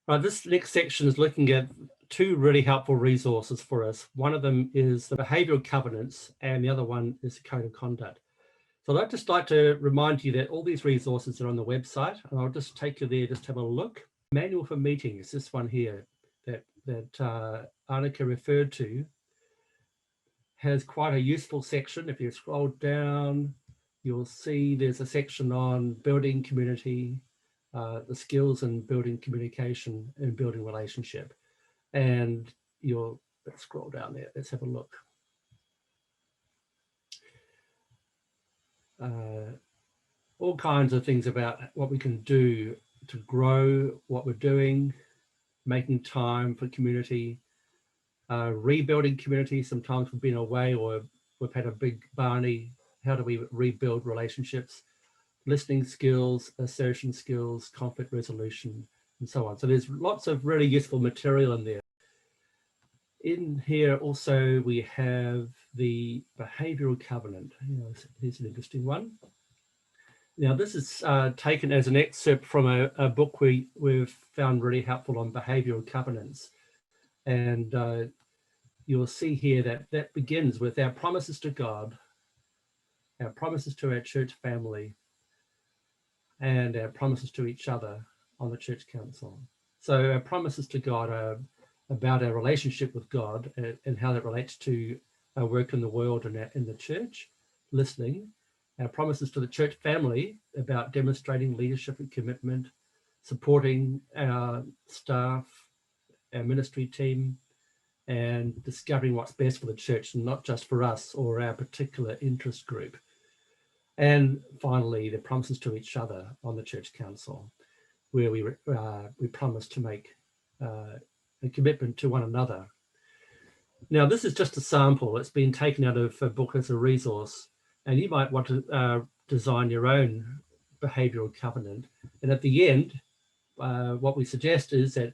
Right, this next section is looking at two really helpful resources for us. One of them is the behavioural covenants and the other one is the code of conduct. So I'd just like to remind you that all these resources are on the website, and I'll just take you there, just have a look. Manual for meetings, this one here that Annika referred to, has quite a useful section. If you scroll down, you'll see there's a section on building community, the skills in building communication and building relationship. And let's scroll down there, let's have a look. All kinds of things about what we can do to grow what we're doing, making time for community, rebuilding community. Sometimes we've been away or we've had a big Barney. How do we rebuild relationships? Listening skills, assertion skills, conflict resolution, and so on. So there's lots of really useful material in there. In here also we have the behavioural covenant. Here's an interesting one. Now this is taken as an excerpt from a book we've found really helpful on behavioural covenants. And you'll see here that begins with our promises to God, our promises to our church family, and our promises to each other on the church council. So our promises to God are about our relationship with God and how that relates to our work in the world and in the church, listening. Our promises to the church family about demonstrating leadership and commitment, supporting our staff, our ministry team, and discovering what's best for the church and not just for us or our particular interest group. And finally, the promises to each other on the church council, where we promise to make a commitment to one another. Now, this is just a sample. It's been taken out of a book as a resource, and you might want to design your own behavioural covenant. And at the end, what we suggest is that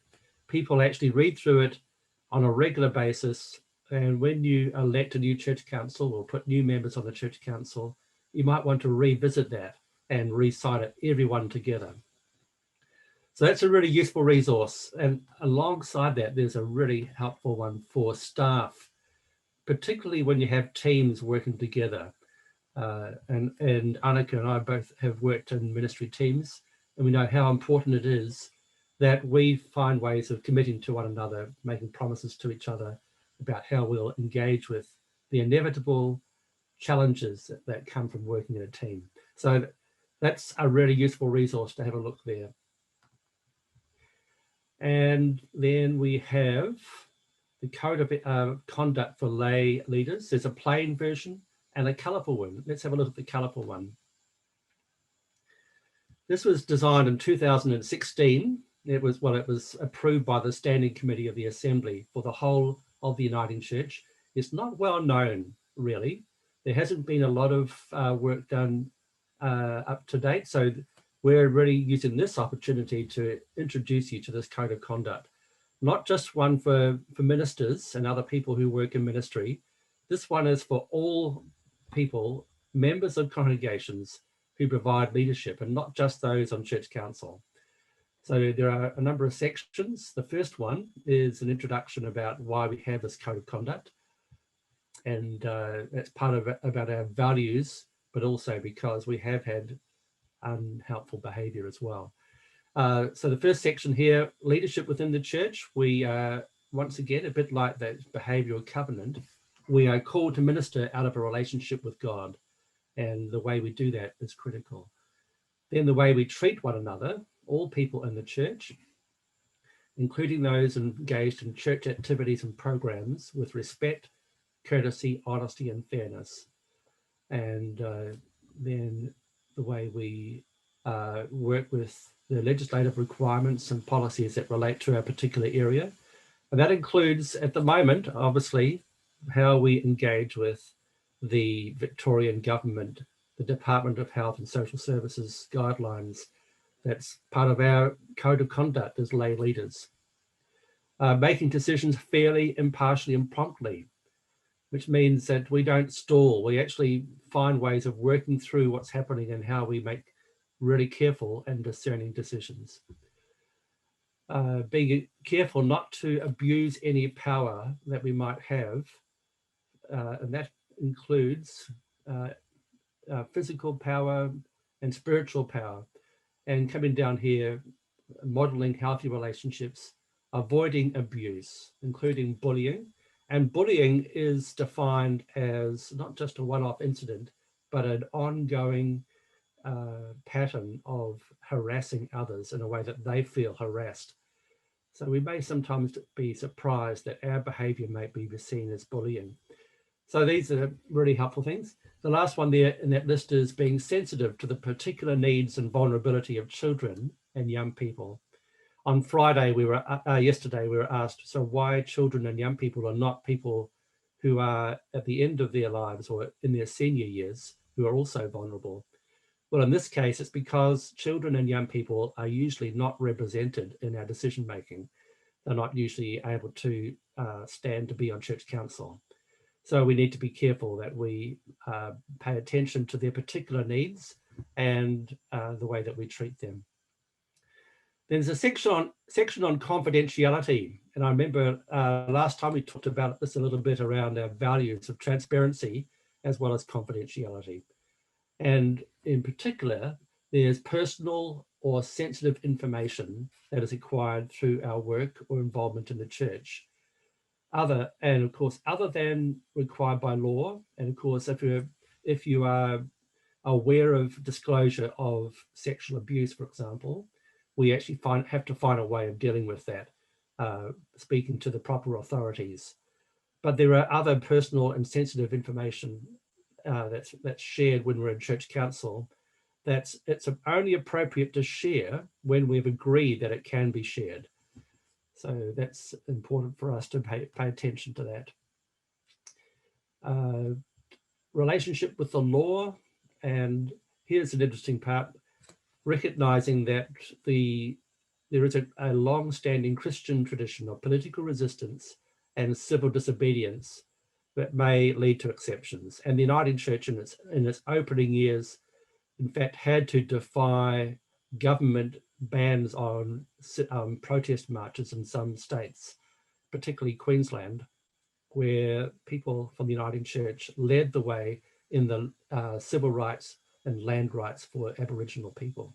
people actually read through it on a regular basis. And when you elect a new church council or put new members on the church council, you might want to revisit that and recite it, everyone together. So that's a really useful resource. And alongside that, there's a really helpful one for staff, particularly when you have teams working together. And Annika and I both have worked in ministry teams, and we know how important it is that we find ways of committing to one another, making promises to each other about how we'll engage with the inevitable challenges that come from working in a team. So that's a really useful resource to have a look there. And then we have the code of conduct for lay leaders. There's a plain version and a colourful one. Let's have a look at the colourful one. This was designed in 2016. It was approved by the Standing Committee of the Assembly for the whole of the Uniting Church. It's not well known, really. There hasn't been a lot of work done up to date. So we're really using this opportunity to introduce you to this code of conduct, not just one for ministers and other people who work in ministry. This one is for all people, members of congregations who provide leadership, and not just those on church council. So there are a number of sections. The first one is an introduction about why we have this code of conduct. And that's part of it, about our values, but also because we have had unhelpful behaviour as well. So the first section here, leadership within the church. We once again, a bit like that behavioural covenant, we are called to minister out of a relationship with God, and the way we do that is critical. Then the way we treat one another, all people in the church, including those engaged in church activities and programs, with respect, courtesy, honesty, and fairness. And then the way we work with the legislative requirements and policies that relate to our particular area. And that includes, at the moment, obviously, how we engage with the Victorian government, the Department of Health and Social Services guidelines. That's part of our code of conduct as lay leaders. Making decisions fairly, impartially, and promptly, which means that we don't stall. We actually find ways of working through what's happening and how we make really careful and discerning decisions. being careful not to abuse any power that we might have, and that includes physical power and spiritual power, and coming down here, modeling healthy relationships, avoiding abuse, including bullying. And bullying is defined as not just a one-off incident, but an ongoing pattern of harassing others in a way that they feel harassed. So we may sometimes be surprised that our behavior may be seen as bullying. So these are really helpful things. The last one there in that list is being sensitive to the particular needs and vulnerability of children and young people. On Friday, yesterday, we were asked, so why children and young people are not people who are at the end of their lives or in their senior years who are also vulnerable? Well, in this case, it's because children and young people are usually not represented in our decision making. They're not usually able to stand to be on church council. So we need to be careful that we pay attention to their particular needs and the way that we treat them. There's a section on confidentiality. And I remember last time we talked about this a little bit around our values of transparency as well as confidentiality. And in particular, there's personal or sensitive information that is acquired through our work or involvement in the church. Other than required by law, and of course, if you are aware of disclosure of sexual abuse, for example, we actually have to find a way of dealing with that, speaking to the proper authorities. But there are other personal and sensitive information that's shared when we're in church council. It's only appropriate to share when we've agreed that it can be shared. So that's important for us to pay attention to that. Relationship with the law, and here's an interesting part, recognizing that there is a long-standing Christian tradition of political resistance and civil disobedience that may lead to exceptions. And the Uniting Church in its opening years, in fact, had to defy government bans on protest marches in some states, particularly Queensland, where people from the Uniting Church led the way in the civil rights and land rights for Aboriginal people.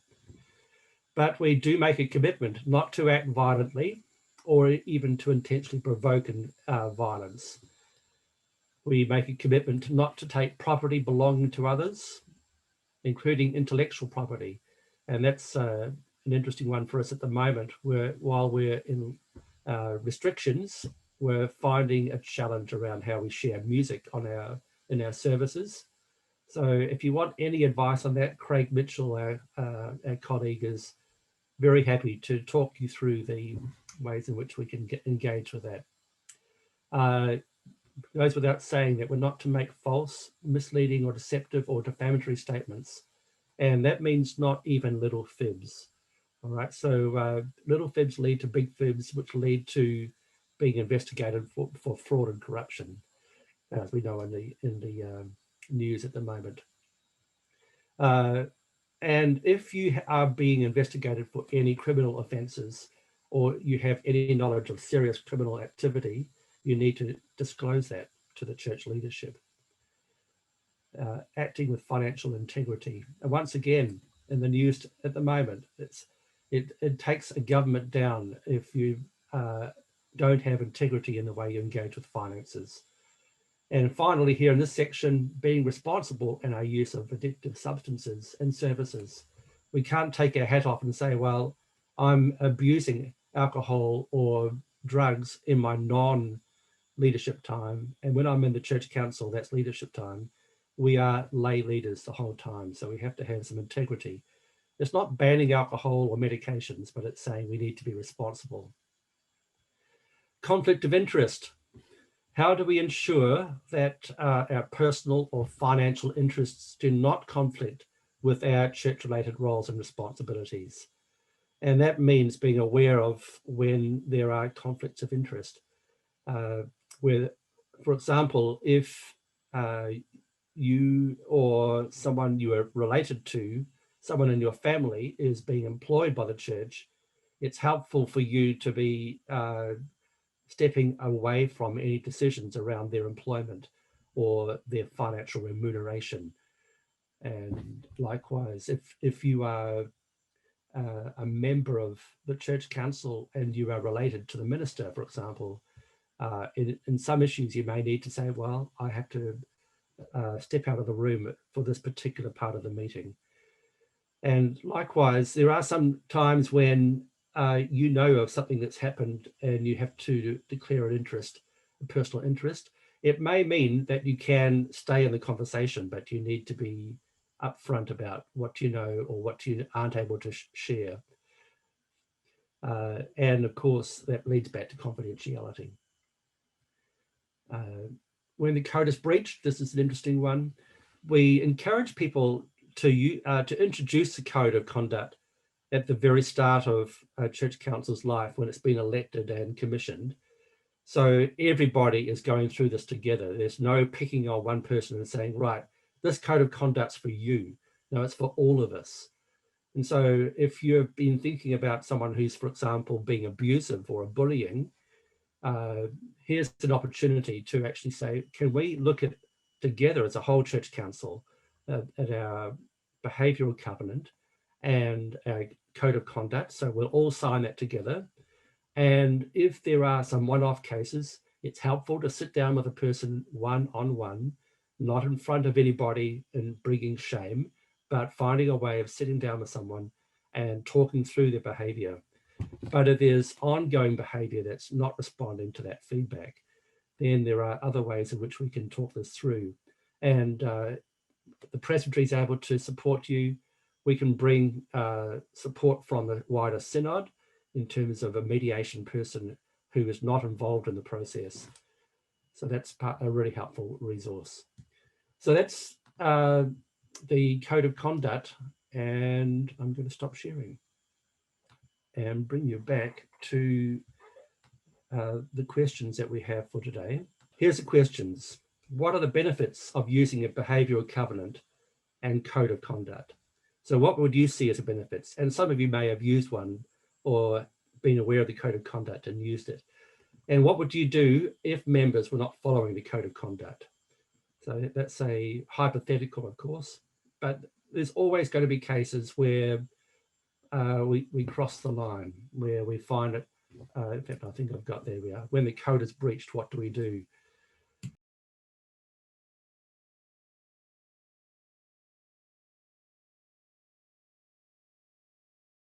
But we do make a commitment not to act violently or even to intentionally provoke violence. We make a commitment not to take property belonging to others, including intellectual property. And that's an interesting one for us at the moment, where while we're in restrictions, we're finding a challenge around how we share music in our services. So if you want any advice on that, Craig Mitchell, our colleague, is very happy to talk you through the ways in which we can engage with that. It goes without saying that we're not to make false, misleading, or deceptive or defamatory statements. And that means not even little fibs. All right, so little fibs lead to big fibs, which lead to being investigated for fraud and corruption, as we know in the news at the moment. And if you are being investigated for any criminal offences, or you have any knowledge of serious criminal activity, you need to disclose that to the church leadership. Acting with financial integrity. And once again, in the news at the moment, it takes a government down if you don't have integrity in the way you engage with finances. And finally, here in this section, being responsible in our use of addictive substances and services. We can't take our hat off and say, well, I'm abusing alcohol or drugs in my non-leadership time. And when I'm in the church council, that's leadership time. We are lay leaders the whole time. So we have to have some integrity. It's not banning alcohol or medications, but it's saying we need to be responsible. Conflict of interest. How do we ensure that our personal or financial interests do not conflict with our church-related roles and responsibilities? And that means being aware of when there are conflicts of interest. Where, for example, if you or someone you are related to, someone in your family is being employed by the church, it's helpful for you to be stepping away from any decisions around their employment or their financial remuneration. And likewise, if you are a member of the church council and you are related to the minister, for example, in some issues you may need to say, well, I have to step out of the room for this particular part of the meeting. And likewise, there are some times when you know of something that's happened and you have to declare an interest, a personal interest. It may mean that you can stay in the conversation, but you need to be upfront about what you know or what you aren't able to share. And of course, that leads back to confidentiality. When the code is breached, this is an interesting one. We encourage people to introduce the code of conduct at the very start of a church council's life when it's been elected and commissioned. So everybody is going through this together. There's no picking on one person and saying, right, this code of conduct's for you. No, it's for all of us. And so if you've been thinking about someone who's, for example, being abusive or bullying, here's an opportunity to actually say, can we look at together as a whole church council at our behavioural covenant and our code of conduct. So we'll all sign that together. And if there are some one-off cases, it's helpful to sit down with a person one-on-one, not in front of anybody and bringing shame, but finding a way of sitting down with someone and talking through their behaviour. But if there's ongoing behaviour that's not responding to that feedback, then there are other ways in which we can talk this through. And the presbytery is able to support you. We can bring support from the wider synod in terms of a mediation person who is not involved in the process. So that's a really helpful resource. So that's the code of conduct, and I'm going to stop sharing and bring you back to the questions that we have for today. Here's the questions. What are the benefits of using a behavioural covenant and code of conduct? So what would you see as the benefits? And some of you may have used one or been aware of the code of conduct and used it. And what would you do if members were not following the code of conduct? So that's a hypothetical, of course, but there's always going to be cases where we cross the line, where we find it. In fact, I think I've got, there we are. When the code is breached, what do we do?